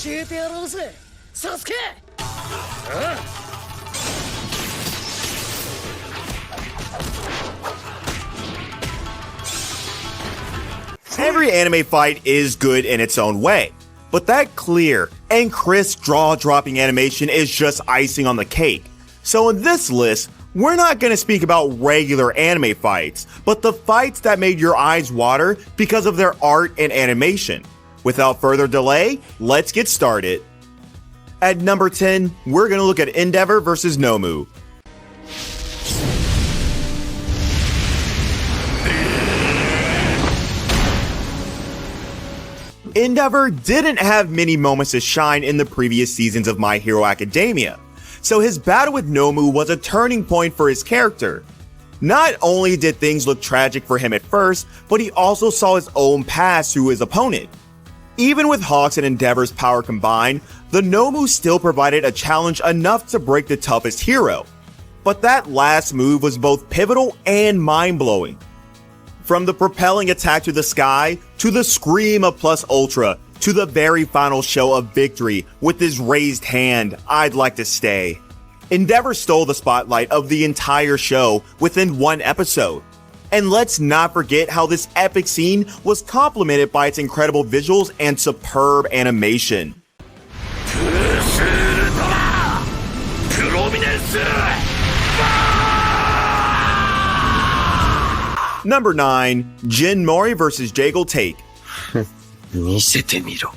えてやろうぜ、サスケ。Every anime fight is good in its own way, but that clear and crisp jaw-dropping animation is just icing on the cake. So in this list, we're not going to speak about regular anime fights, but the fights that made your eyes water because of their art and animation. Without further delay, let's get started. At number 10, we're going to look at Endeavor vs. Nomu. Endeavor didn't have many moments to shine in the previous seasons of My Hero Academia, so his battle with Nomu was a turning point for his character. Not only did things look tragic for him at first, but he also saw his own pass through his opponent. Even with Hawk's and Endeavor's power combined, the Nomu still provided a challenge enough to break the toughest hero. But that last move was both pivotal and mind-blowing. From the propelling attack to the sky, to the scream of Plus Ultra, to the very final show of victory with his raised hand, I'd like to stay. Endeavor stole the spotlight of the entire show within one episode. And let's not forget how this epic scene was complemented by its incredible visuals and superb animation. Number 9, Jin Mori vs. Jaegal Take. 見せてみろ。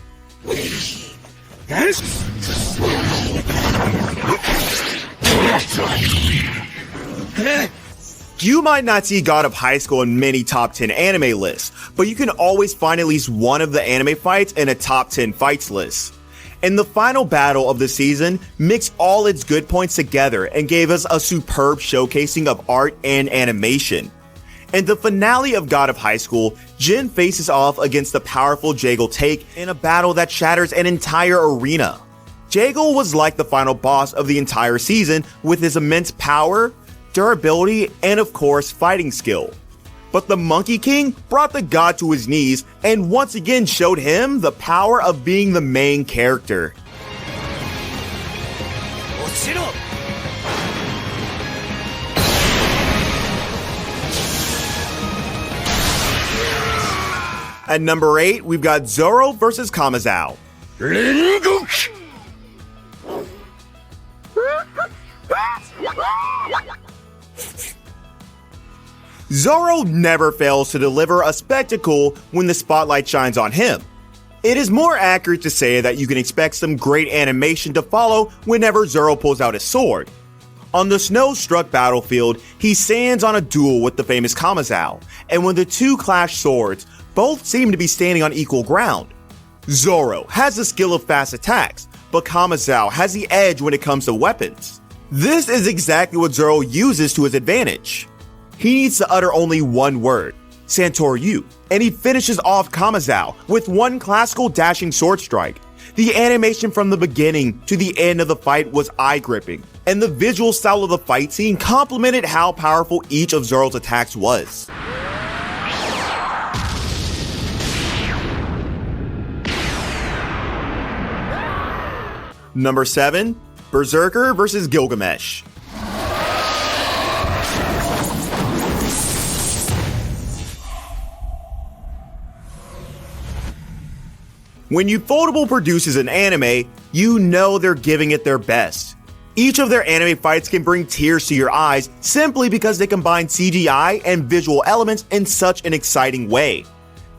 You might not see God of High School in many top 10 anime lists, but you can always find at least one of the anime fights in a top 10 fights list. And the final battle of the season mixed all its good points together and gave us a superb showcasing of art and animation. In the finale of God of High School, Jin faces off against the powerful Jaegal Take in a battle that shatters an entire arena. Jaegal was like the final boss of the entire season with his immense power, durability, and of course fighting skill. But the Monkey King brought the god to his knees and once again showed him the power of being the main character. At number 8, we've got Zoro vs. Kamazao. Zoro never fails to deliver a spectacle when the spotlight shines on him. It is more accurate to say that you can expect some great animation to follow whenever Zoro pulls out his sword. On the snow-struck battlefield, he stands on a duel with the famous Kamazao, and when the two clash swords, both seem to be standing on equal ground. Zoro has the skill of fast attacks, but Kamazao has the edge when it comes to weapons. This is exactly what Zoro uses to his advantage. He needs to utter only one word, Santoryu, and he finishes off Kamazao with one classical dashing sword strike. The animation from the beginning to the end of the fight was eye-gripping, and the visual style of the fight scene complemented how powerful each of Zoro's attacks was. Number 7, Berserker vs. Gilgamesh. When Ufotable produces an anime, you know they're giving it their best. Each of their anime fights can bring tears to your eyes simply because they combine CGI and visual elements in such an exciting way.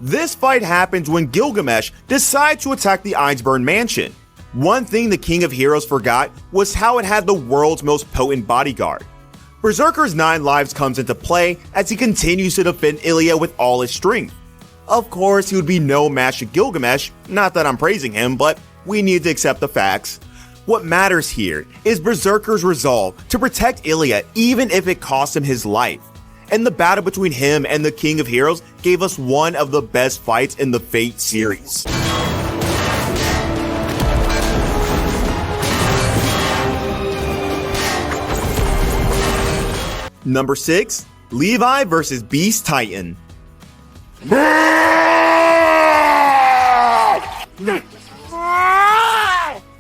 This fight happens when Gilgamesh decides to attack the Ainsburn mansion. One thing the King of Heroes forgot was how it had the world's most potent bodyguard. Berserker's 9 lives comes into play as he continues to defend Ilya with all his strength. Of course, he would be no match to Gilgamesh, not that I'm praising him, but we need to accept the facts. What matters here is Berserker's resolve to protect Ilya even if it costs him his life. And the battle between him and the King of Heroes gave us one of the best fights in the Fate series. Number 6, Levi vs. Beast Titan.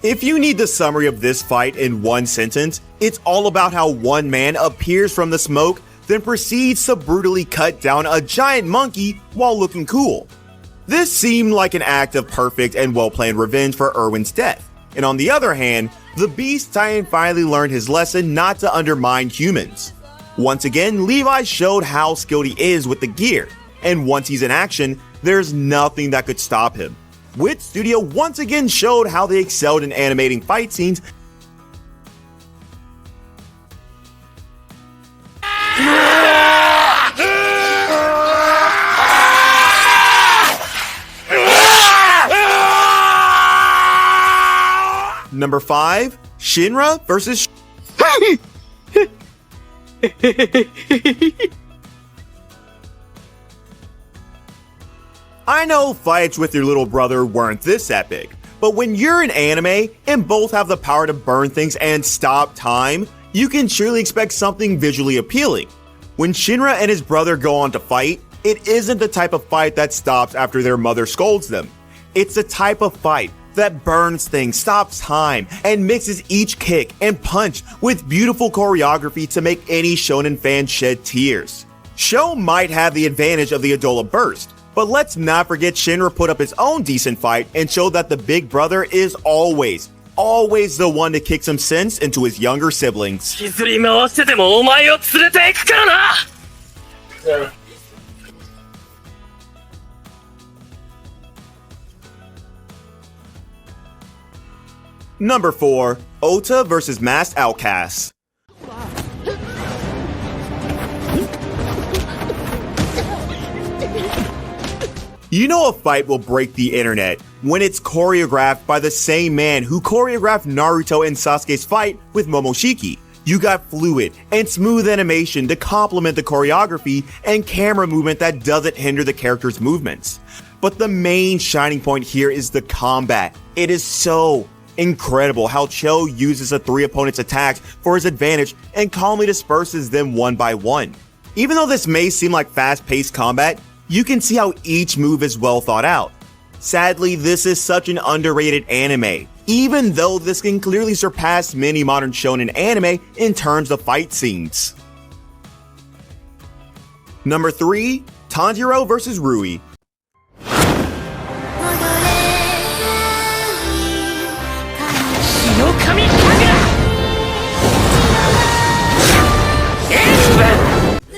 If you need the summary of this fight in one sentence, it's all about how one man appears from the smoke, then proceeds to brutally cut down a giant monkey while looking cool. This seemed like an act of perfect and well-planned revenge for Erwin's death. And on the other hand, the Beast Titan finally learned his lesson not to undermine humans. Once again, Levi showed how skilled he is with the gear, and once he's in action, there's nothing that could stop him. Wit Studio once again showed how they excelled in animating fight scenes. Number 5, Shinra versus I know fights with your little brother weren't this epic, but when you're in anime and both have the power to burn things and stop time, you can surely expect something visually appealing. When Shinra and his brother go on to fight, it isn't the type of fight that stops after their mother scolds them. It's the type of fight that burns things, stops time, and mixes each kick and punch with beautiful choreography to make any shonen fan shed tears. Sho might have the advantage of the Adola Burst, but let's not forget Shinra put up his own decent fight and showed that the big brother is always the one to kick some sense into his younger siblings. Number 4, Ota vs. Masked Outcasts. You know a fight will break the internet when it's choreographed by the same man who choreographed Naruto and Sasuke's fight with Momoshiki. You got fluid and smooth animation to complement the choreography and camera movement that doesn't hinder the character's movements. But the main shining point here is the combat. It is so incredible how Cho uses the 3 opponents' attacks for his advantage and calmly disperses them one by one. Even though this may seem like fast-paced combat, you can see how each move is well thought out. Sadly, this is such an underrated anime, even though this can clearly surpass many modern shonen anime in terms of fight scenes. Number 3, Tanjiro vs. Rui.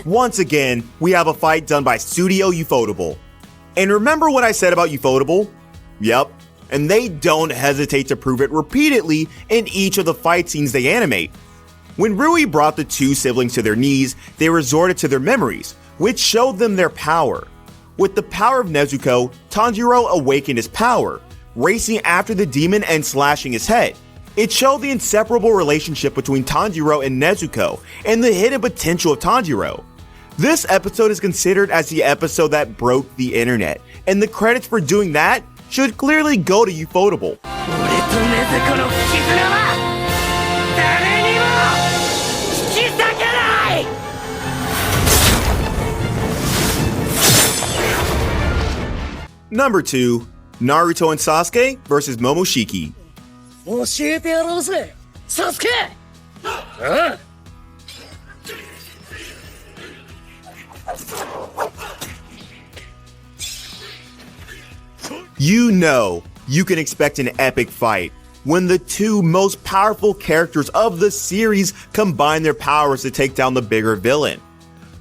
Once again, we have a fight done by Studio Ufotable. And remember what I said about Ufotable? Yep, and they don't hesitate to prove it repeatedly in each of the fight scenes they animate. When Rui brought the 2 siblings to their knees, they resorted to their memories, which showed them their power. With the power of Nezuko, Tanjiro awakened his power, racing after the demon and slashing his head. It showed the inseparable relationship between Tanjiro and Nezuko, and the hidden potential of Tanjiro. This episode is considered as the episode that broke the internet, and the credits for doing that should clearly go to Ufotable. Number 2, Naruto and Sasuke vs. Momoshiki. 教えてやろうぜ、サスケ。You know, you can expect an epic fight when the 2 most powerful characters of the series combine their powers to take down the bigger villain.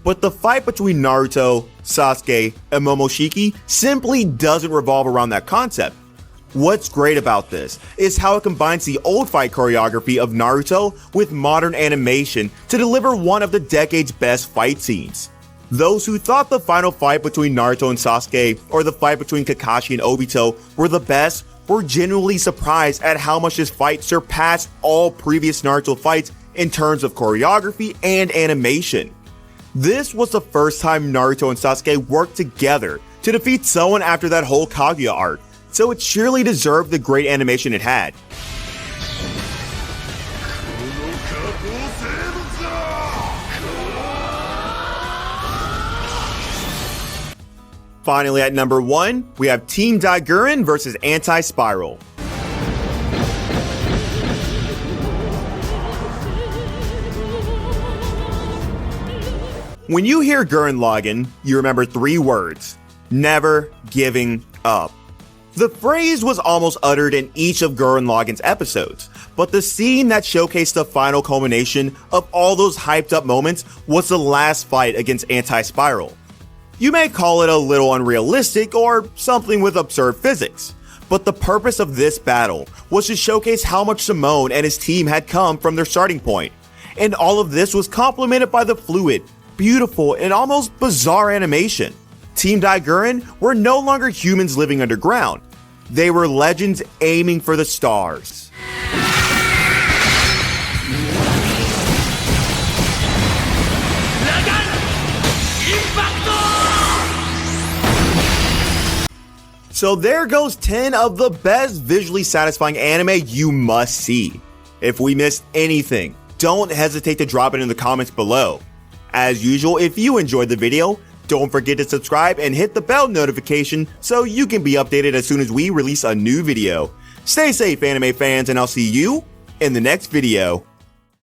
But the fight between Naruto, Sasuke, and Momoshiki simply doesn't revolve around that concept. What's great about this is how it combines the old fight choreography of Naruto with modern animation to deliver one of the decade's best fight scenes. Those who thought the final fight between Naruto and Sasuke or the fight between Kakashi and Obito were the best were genuinely surprised at how much this fight surpassed all previous Naruto fights in terms of choreography and animation. This was the first time Naruto and Sasuke worked together to defeat someone after that whole Kaguya arc, so it surely deserved the great animation it had. Finally, at number 1, we have Team Daiguren vs. Anti-Spiral. When you hear Gurren Lagann, you remember 3 words: never giving up. The phrase was almost uttered in each of Gurren Lagann's episodes, but the scene that showcased the final culmination of all those hyped up moments was the last fight against Anti-Spiral. You may call it a little unrealistic or something with absurd physics, but the purpose of this battle was to showcase how much Simone and his team had come from their starting point, and all of this was complemented by the fluid, beautiful, and almost bizarre animation. Team Daiguren were no longer humans living underground. They were legends aiming for the stars. So there goes 10 of the best visually satisfying anime you must see. If we missed anything, don't hesitate to drop it in the comments below. As usual, if you enjoyed the video, don't forget to subscribe and hit the bell notification so you can be updated as soon as we release a new video. Stay safe, anime fans, and I'll see you in the next video.